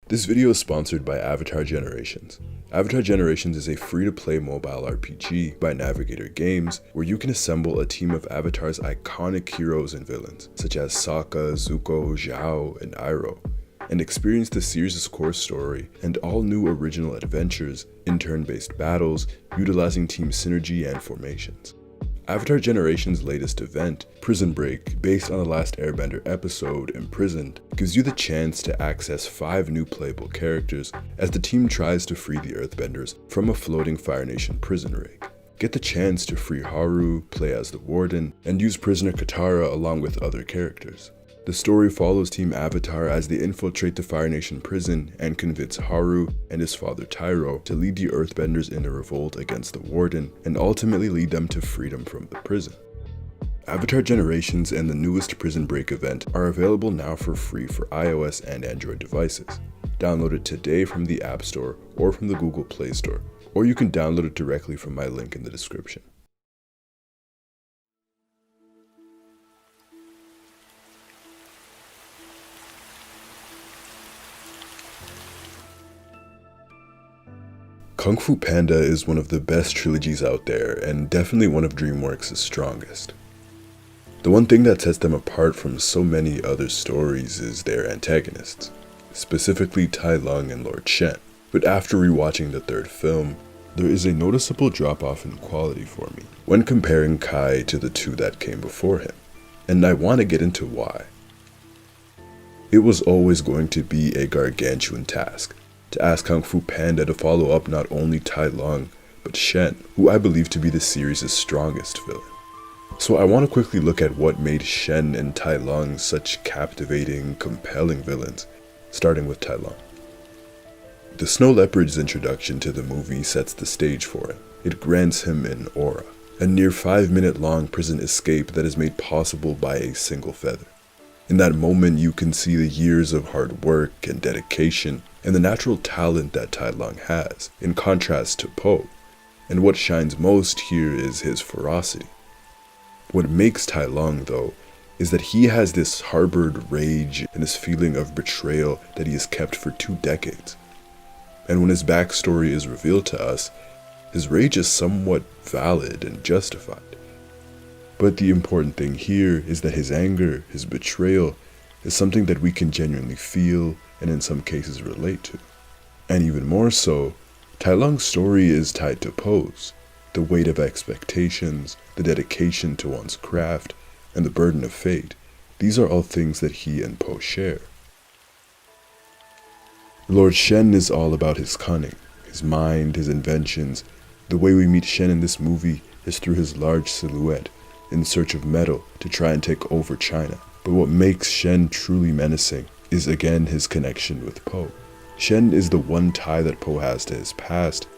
This video is sponsored by Avatar Generations. Avatar Generations is a free-to-play mobile RPG by Navigator Games where you can assemble a team of Avatar's iconic heroes and villains, such as Sokka, Zuko, Zhao, and Iroh, and experience the series' core story and all new original adventures in turn-based battles utilizing team synergy and formations. Avatar Generations' latest event, Prison Break, based on the last Airbender episode, Imprisoned, gives you the chance to access 5 new playable characters as the team tries to free the Earthbenders from a floating Fire Nation prison rig. Get the chance to free Haru, play as the Warden, and use prisoner Katara along with other characters. The story follows Team Avatar as they infiltrate the Fire Nation prison and convince Haru and his father Tyro to lead the Earthbenders in a revolt against the Warden and ultimately lead them to freedom from the prison. Avatar Generations and the newest Prison Break event are available now for free for iOS and Android devices. Download it today from the App Store or from the Google Play Store, or you can download it directly from my link in the description. Kung Fu Panda is one of the best trilogies out there and definitely one of DreamWorks' strongest. The one thing that sets them apart from so many other stories is their antagonists, specifically Tai Lung and Lord Shen. But after rewatching the third film, there is a noticeable drop-off in quality for me when comparing Kai to the two that came before him, and I want to get into why. It was always going to be a gargantuan task to ask Kung Fu Panda to follow up not only Tai Lung, but Shen, who I believe to be the series' strongest villain. So I want to quickly look at what made Shen and Tai Lung such captivating, compelling villains, starting with Tai Lung. The Snow Leopard's introduction to the movie sets the stage for him. It grants him an aura, a near 5-minute long prison escape that is made possible by a single feather. In that moment, you can see the years of hard work and dedication and the natural talent that Tai Lung has, in contrast to Po. And what shines most here is his ferocity. What makes Tai Lung, though, is that he has this harbored rage and this feeling of betrayal that he has kept for 2 decades. And when his backstory is revealed to us, his rage is somewhat valid and justified. But the important thing here is that his anger, his betrayal, is something that we can genuinely feel and in some cases relate to. And even more so, Tai Lung's story is tied to Po's. The weight of expectations, the dedication to one's craft, and the burden of fate. These are all things that he and Po share. Lord Shen is all about his cunning, his mind, his inventions. The way we meet Shen in this movie is through his large silhouette, in search of metal to try and take over China. But what makes Shen truly menacing is again his connection with Po. Shen is the one tie that Po has to his past,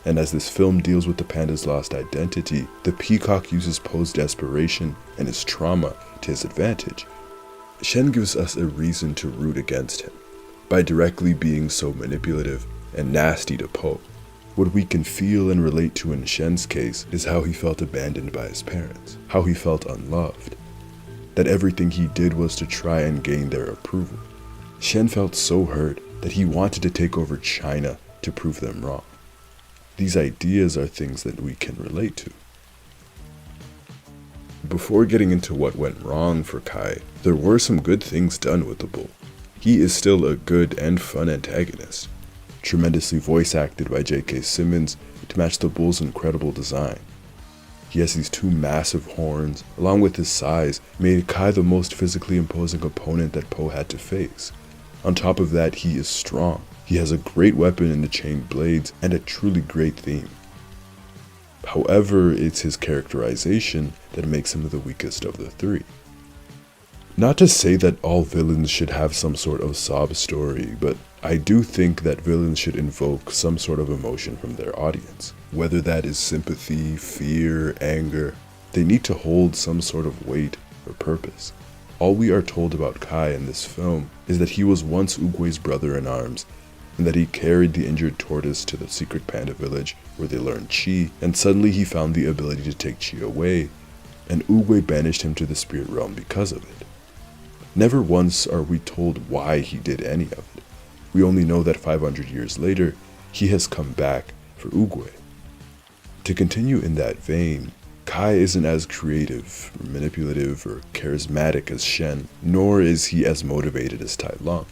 and as this film deals with the panda's lost identity, the peacock uses Po's desperation and his trauma to his advantage. Shen gives us a reason to root against him, by directly being so manipulative and nasty to Po. What we can feel and relate to in Shen's case is how he felt abandoned by his parents, how he felt unloved, that everything he did was to try and gain their approval. Shen felt so hurt that he wanted to take over China to prove them wrong. These ideas are things that we can relate to. Before getting into what went wrong for Kai, there were some good things done with the bull. He is still a good and fun antagonist, tremendously voice acted by J.K. Simmons to match the bull's incredible design. He has these 2 massive horns, along with his size, made Kai the most physically imposing opponent that Po had to face. On top of that, he is strong. He has a great weapon in the chain blades and a truly great theme. However, it's his characterization that makes him the weakest of the 3. Not to say that all villains should have some sort of sob story, but I do think that villains should invoke some sort of emotion from their audience. Whether that is sympathy, fear, anger, they need to hold some sort of weight or purpose. All we are told about Kai in this film is that he was once Oogway's brother-in-arms, and that he carried the injured tortoise to the secret panda village where they learned Chi, and suddenly he found the ability to take Chi away, and Oogway banished him to the spirit realm because of it. Never once are we told why he did any of it. We only know that 500 years later, he has come back for Oogway. To continue in that vein, Kai isn't as creative, or manipulative, or charismatic as Shen, nor is he as motivated as Tai Lung.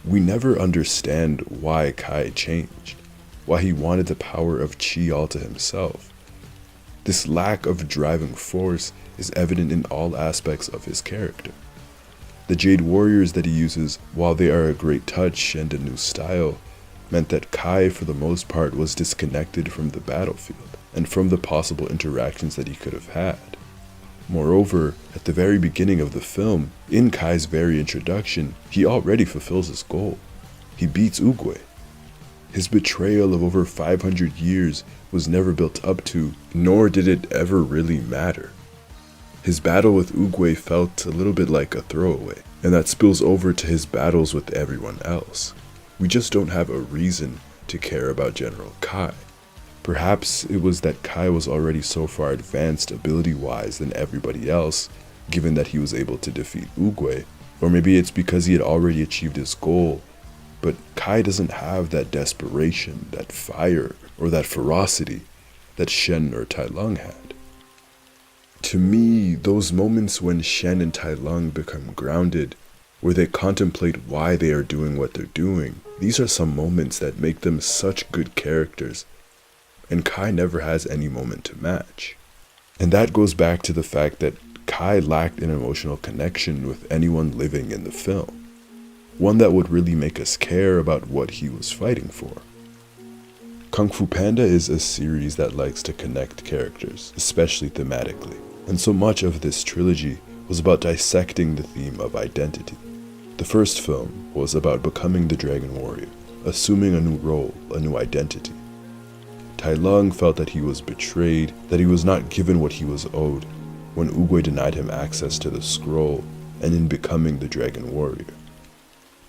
We never understand why Kai changed, why he wanted the power of Qi all to himself. This lack of driving force is evident in all aspects of his character. The Jade Warriors that he uses, while they are a great touch and a new style, meant that Kai for the most part was disconnected from the battlefield and from the possible interactions that he could have had. Moreover, at the very beginning of the film, in Kai's very introduction, he already fulfills his goal. He beats Oogway. His betrayal of over 500 years was never built up to, nor did it ever really matter. His battle with Oogway felt a little bit like a throwaway, and that spills over to his battles with everyone else. We just don't have a reason to care about General Kai. Perhaps it was that Kai was already so far advanced ability-wise than everybody else, given that he was able to defeat Oogway, or maybe it's because he had already achieved his goal, but Kai doesn't have that desperation, that fire, or that ferocity that Shen or Tai Lung had. To me, those moments when Shen and Tai Lung become grounded, where they contemplate why they are doing what they're doing, these are some moments that make them such good characters, and Kai never has any moment to match. And that goes back to the fact that Kai lacked an emotional connection with anyone living in the film, one that would really make us care about what he was fighting for. Kung Fu Panda is a series that likes to connect characters, especially thematically, and so much of this trilogy was about dissecting the theme of identity. The first film was about becoming the Dragon Warrior, assuming a new role, a new identity. Tai Lung felt that he was betrayed, that he was not given what he was owed, when Oogway denied him access to the scroll, and in becoming the Dragon Warrior.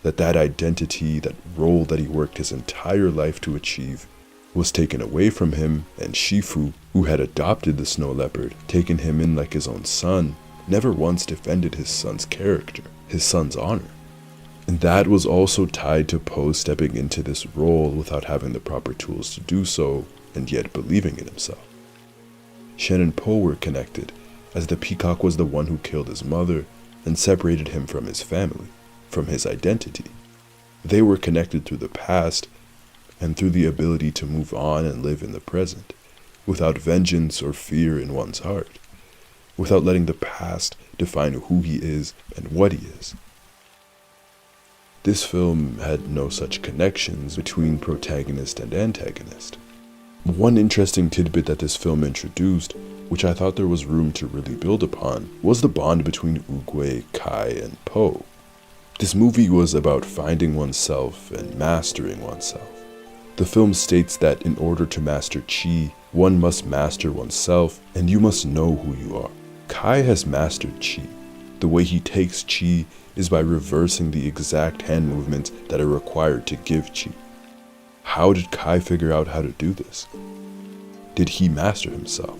That identity, that role that he worked his entire life to achieve, was taken away from him, and Shifu, who had adopted the snow leopard, taken him in like his own son, never once defended his son's character, his son's honor. And that was also tied to Po stepping into this role without having the proper tools to do so, and yet believing in himself. Shen and Po were connected, as the peacock was the one who killed his mother and separated him from his family, from his identity. They were connected through the past and through the ability to move on and live in the present, without vengeance or fear in one's heart, without letting the past define who he is and what he is. This film had no such connections between protagonist and antagonist. One interesting tidbit that this film introduced, which I thought there was room to really build upon, was the bond between Oogway, Kai, and Po. This movie was about finding oneself and mastering oneself. The film states that in order to master Qi, one must master oneself, and you must know who you are. Kai has mastered Qi. The way he takes Qi is by reversing the exact hand movements that are required to give Qi. How did Kai figure out how to do this? Did he master himself?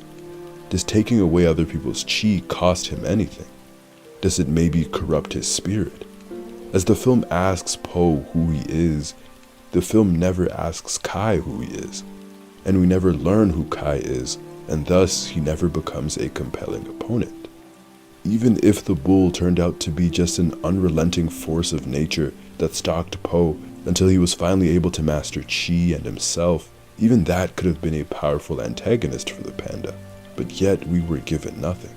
Does taking away other people's Qi cost him anything? Does it maybe corrupt his spirit? As the film asks Po who he is, the film never asks Kai who he is, and we never learn who Kai is, and thus he never becomes a compelling opponent. Even if the bull turned out to be just an unrelenting force of nature that stalked Po until he was finally able to master Qi and himself, even that could have been a powerful antagonist for the panda, but yet we were given nothing.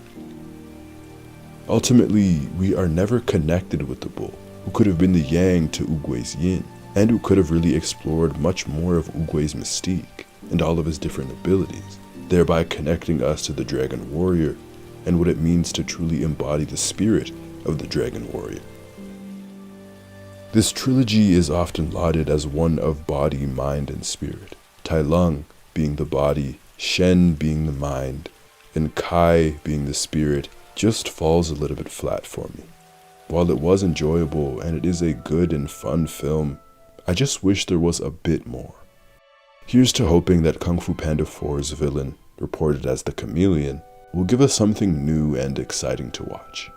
Ultimately, we are never connected with the bull, who could have been the yang to Oogway's yin, and who could have really explored much more of Oogway's mystique and all of his different abilities, thereby connecting us to the Dragon Warrior and what it means to truly embody the spirit of the Dragon Warrior. This trilogy is often lauded as one of body, mind, and spirit, Tai Lung being the body, Shen being the mind, and Kai being the spirit just falls a little bit flat for me. While it was enjoyable and it is a good and fun film, I just wish there was a bit more. Here's to hoping that Kung Fu Panda 4's villain, reported as the Chameleon, will give us something new and exciting to watch.